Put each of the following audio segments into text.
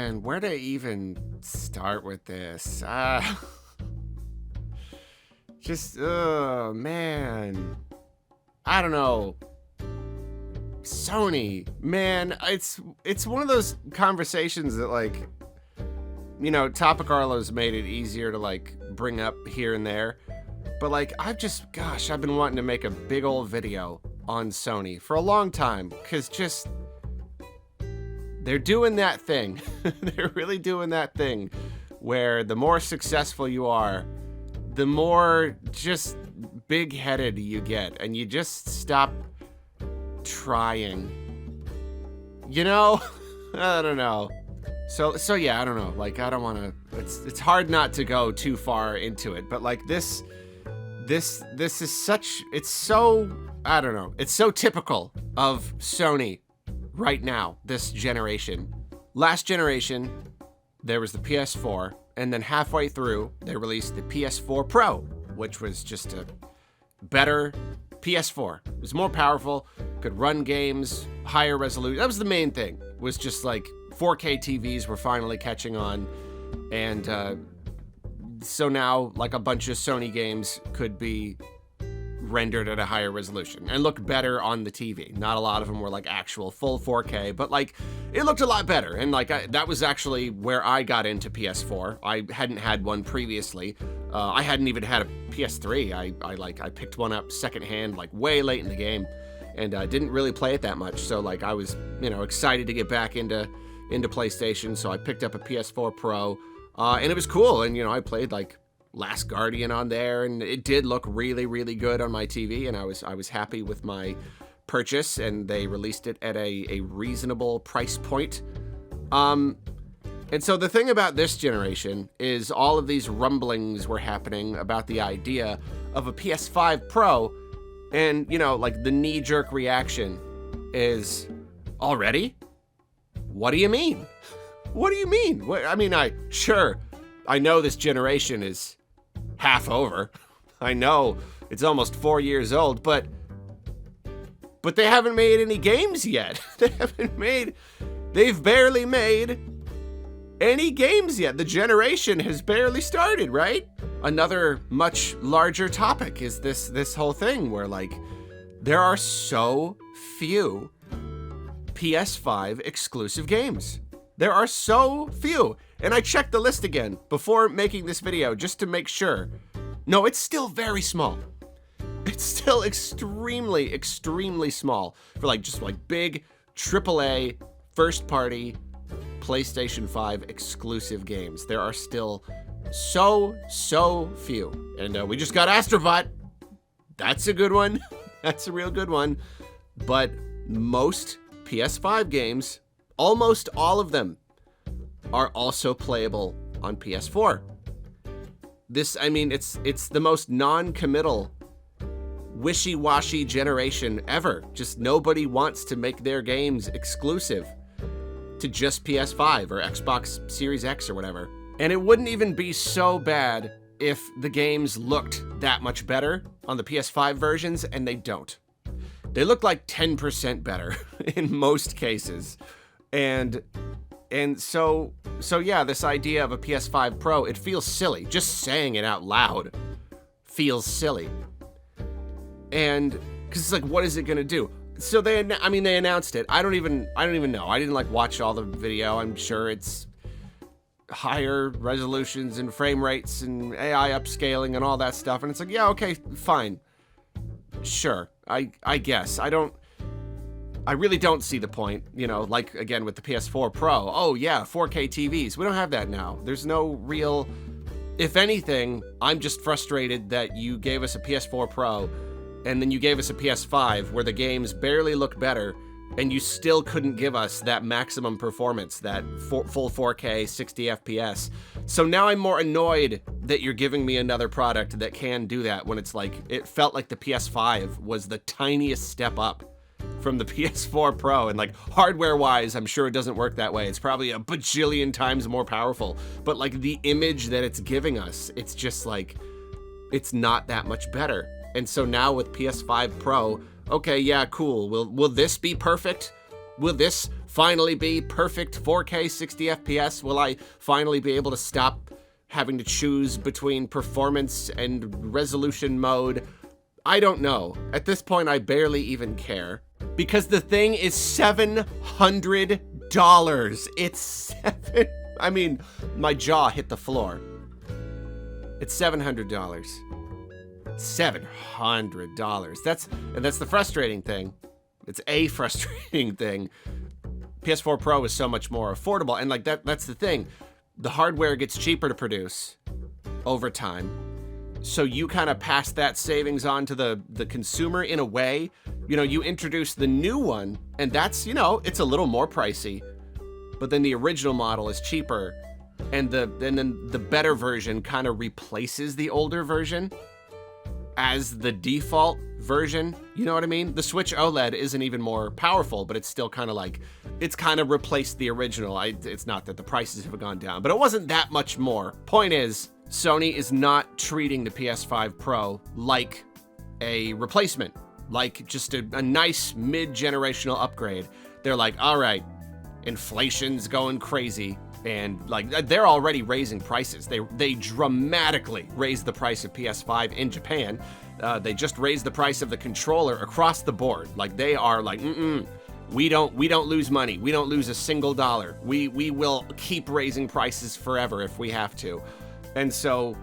man, where to even start with this? Oh man. I don't know. Sony, man, it's one of those conversations that, like, Topic Arlo's made it easier to, like, bring up here and there. But, like, I've been wanting to make a big old video on Sony for a long time, because they're doing that thing. They're really doing that thing where the more successful you are, the more just big-headed you get, and you just stop trying. I don't know. So yeah, I don't know. Like, I don't want to. It's hard not to go too far into it, but like this is such. It's so, I don't know. It's so typical of Sony right now, this generation. Last generation, there was the PS4, and then halfway through, they released the PS4 Pro, which was just a better PS4. It was more powerful, could run games, higher resolution. That was the main thing, was just like 4K TVs were finally catching on, and so now, like, a bunch of Sony games could be rendered at a higher resolution and look better on the TV. Not a lot of them were like actual full 4K, but like it looked a lot better. And like that was actually where I got into PS4. I hadn't had one previously. I hadn't even had a PS3. I picked one up secondhand, like way late in the game, and didn't really play it that much. So like I was, excited to get back into PlayStation. So I picked up a PS4 Pro, and it was cool. And I played like Last Guardian on there, and it did look really, really good on my TV, and I was happy with my purchase, and they released it at a reasonable price point. And so the thing about this generation is all of these rumblings were happening about the idea of a PS5 Pro, and like the knee-jerk reaction is, already? What do you mean? What do you mean? I know this generation is half over. I know it's almost 4 years old, but they haven't made any games yet. They've barely made any games yet. The generation has barely started, right? Another much larger topic is this whole thing where, like, there are so few PS5 exclusive games. There are so few. And I checked the list again before making this video just to make sure. No, it's still very small. It's still extremely, extremely small for just big AAA first-party PlayStation 5 exclusive games. There are still so few. And we just got Astrobot. That's a good one. That's a real good one. But most PS5 games, almost all of them, are also playable on PS4. It's the most non-committal, wishy-washy generation ever. Just nobody wants to make their games exclusive to just PS5 or Xbox Series X or whatever. And it wouldn't even be so bad if the games looked that much better on the PS5 versions, and they don't. They look like 10% better in most cases. And so yeah, this idea of a PS5 Pro, it feels silly. Just saying it out loud feels silly. And because it's like, what is it gonna do? So they announced it. I don't even know. I didn't watch all the video. I'm sure it's higher resolutions and frame rates and AI upscaling and all that stuff. And it's like, yeah, okay, fine. Sure, I guess. I really don't see the point, like, again, with the PS4 Pro. Oh, yeah, 4K TVs. We don't have that now. There's no real... If anything, I'm just frustrated that you gave us a PS4 Pro, and then you gave us a PS5 where the games barely look better, and you still couldn't give us that maximum performance, that full 4K, 60 FPS. So now I'm more annoyed that you're giving me another product that can do that, when it's like, it felt like the PS5 was the tiniest step up from the PS4 Pro, and hardware-wise, I'm sure it doesn't work that way. It's probably a bajillion times more powerful, but the image that it's giving us, it's just it's not that much better. And so now with PS5 Pro, okay, yeah, cool. Will this be perfect? Will this finally be perfect 4K 60 FPS? Will I finally be able to stop having to choose between performance and resolution mode? I don't know. At this point, I barely even care. Because the thing is $700. I mean, my jaw hit the floor. It's $700. $700. That's the frustrating thing. It's a frustrating thing. PS4 Pro is so much more affordable, and like that's the thing. The hardware gets cheaper to produce over time. So you kind of pass that savings on to the consumer in a way. You know, you introduce the new one, and that's, you know, it's a little more pricey, but then the original model is cheaper, and then the better version kind of replaces the older version as the default version. You know what I mean? The Switch OLED isn't even more powerful, but it's still kind of like, it's kind of replaced the original. It's not that the prices have gone down, but it wasn't that much more. Point is, Sony is not treating the PS5 Pro like a replacement, like just a nice mid-generational upgrade. They're like, all right, inflation's going crazy, and like they're already raising prices. They dramatically raised the price of PS5 in Japan. They just raised the price of the controller across the board. Like they are like, we don't lose money. We don't lose a single dollar. We will keep raising prices forever if we have to. And so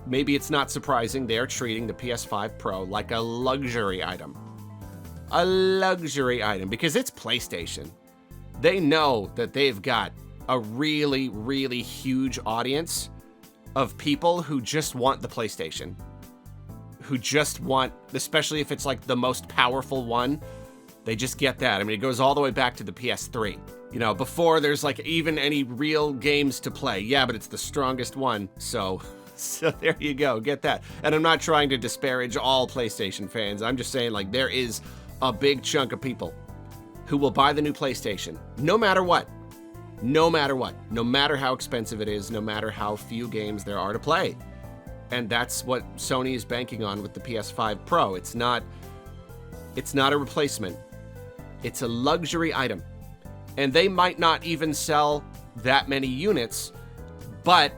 maybe it's not surprising they're treating the PS5 Pro like a luxury item. A luxury item, because it's PlayStation. They know that they've got a really, really huge audience of people who just want the PlayStation. Who just want, especially if it's like the most powerful one, they just get that. I mean, it goes all the way back to the PS3. You know, before there's like even any real games to play. Yeah, but it's the strongest one. So there you go, get that. And I'm not trying to disparage all PlayStation fans. I'm just saying, like, there is a big chunk of people who will buy the new PlayStation no matter what. No matter what. No matter how expensive it is, no matter how few games there are to play. And that's what Sony is banking on with the PS5 Pro. It's not a replacement. It's a luxury item. And they might not even sell that many units, but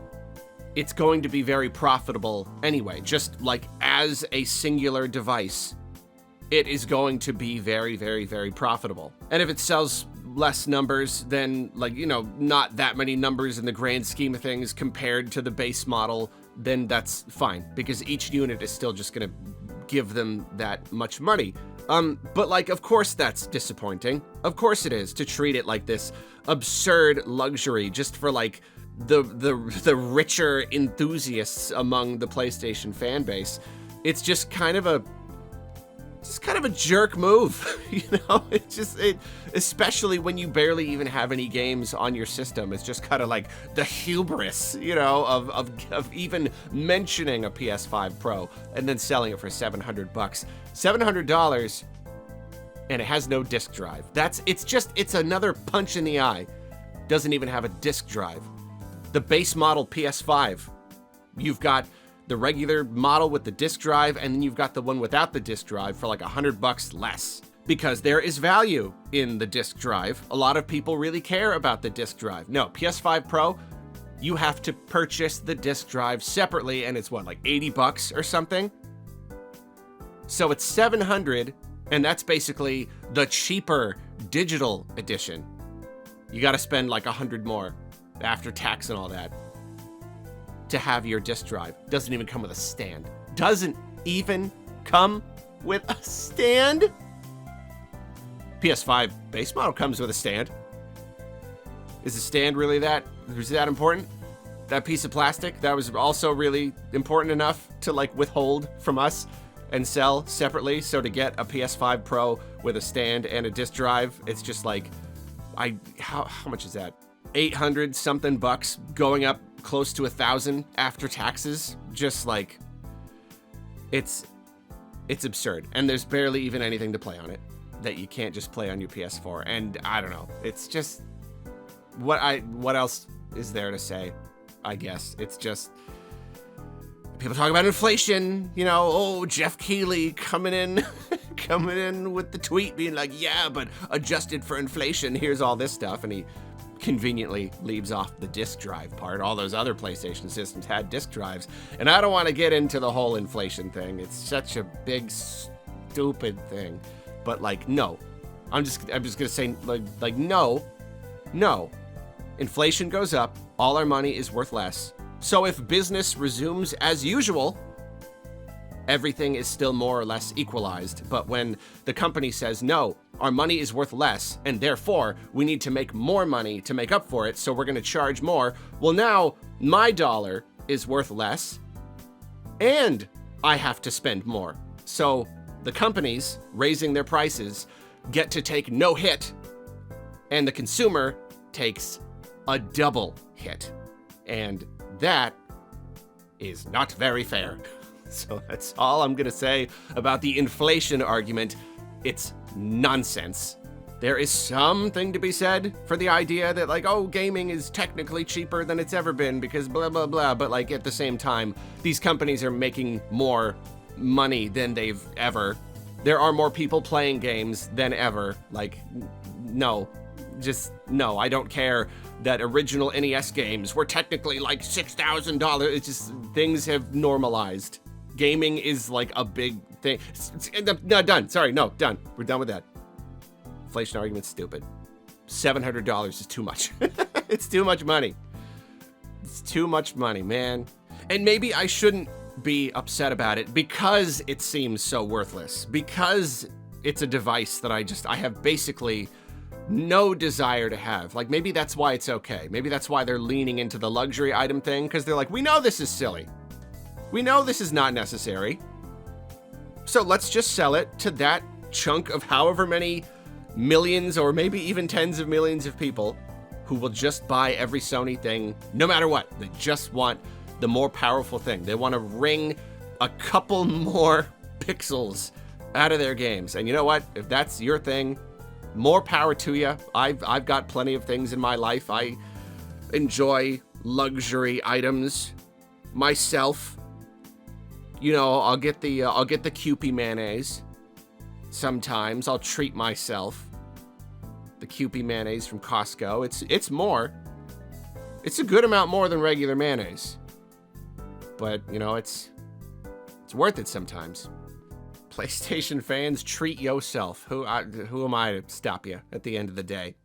it's going to be very profitable anyway. Just like as a singular device, it is going to be very, very, very profitable. And if it sells less numbers, then, like, you know, not that many numbers in the grand scheme of things compared to the base model, then that's fine, because each unit is still just gonna give them that much money. But like, of course that's disappointing. Of course it is, to treat it like this absurd luxury just for like the richer enthusiasts among the PlayStation fan base. It's just kind of a jerk move, you know? Especially when you barely even have any games on your system. It's just kind of like the hubris, you know, of even mentioning a PS5 Pro and then selling it for $700. $700, and it has no disc drive. It's another punch in the eye. Doesn't even have a disc drive. The base model PS5, you've got the regular model with the disc drive, and then you've got the one without the disc drive for like $100 less. Because there is value in the disc drive. A lot of people really care about the disc drive. No, PS5 Pro, you have to purchase the disc drive separately, and it's what, like $80 or something? So it's $700, and that's basically the cheaper digital edition. You gotta spend like $100 more after tax and all that to have your disc drive. Doesn't even come with a stand. Doesn't even come with a stand? PS5 base model comes with a stand. Is the stand really that important? That piece of plastic, that was also really important enough to like withhold from us and sell separately. So to get a PS5 Pro with a stand and a disc drive, it's just like, how much is that? 800 something bucks, going up close to 1,000 after taxes. Just like, it's absurd. And there's barely even anything to play on it that you can't just play on your PS4. And I don't know, it's just, what else is there to say? I guess it's just, people talk about inflation, you know, oh, Jeff Keighley coming in coming in with the tweet being like, yeah, but adjusted for inflation, here's all this stuff. And he conveniently leaves off the disk drive part. All those other PlayStation systems had disk drives. And I don't want to get into the whole inflation thing. It's such a big, stupid thing. But like, no. I'm just gonna say like no. Inflation goes up, all our money is worth less. So if business resumes as usual, everything is still more or less equalized. But when the company says, no, our money is worth less, and therefore we need to make more money to make up for it, so we're gonna charge more, well now my dollar is worth less, and I have to spend more. So the companies raising their prices get to take no hit, and the consumer takes a double hit. And that is not very fair. So that's all I'm gonna say about the inflation argument. It's nonsense. There is something to be said for the idea that like, oh, gaming is technically cheaper than it's ever been because blah, blah, blah. But like at the same time, these companies are making more money than they've ever. There are more people playing games than ever. Like, no, just no, I don't care that original NES games were technically like $6,000. It's just, things have normalized. Gaming is like a big thing. No, done. Sorry, no, done. We're done with that. Inflation argument's stupid. $700 is too much. It's too much money. It's too much money, man. And maybe I shouldn't be upset about it because it seems so worthless. Because it's a device that I have basically no desire to have. Like, maybe that's why it's okay. Maybe that's why they're leaning into the luxury item thing, because they're like, we know this is silly. We know this is not necessary. So let's just sell it to that chunk of however many millions or maybe even tens of millions of people who will just buy every Sony thing no matter what. They just want the more powerful thing. They want to wring a couple more pixels out of their games. And you know what? If that's your thing, more power to you. I've got plenty of things in my life. I enjoy luxury items myself. You know, I'll get the Kewpie mayonnaise. Sometimes I'll treat myself. The Kewpie mayonnaise from Costco. It's more. It's a good amount more than regular mayonnaise. But, you know, it's worth it sometimes. PlayStation fans, treat yourself. Who am I to stop you at the end of the day?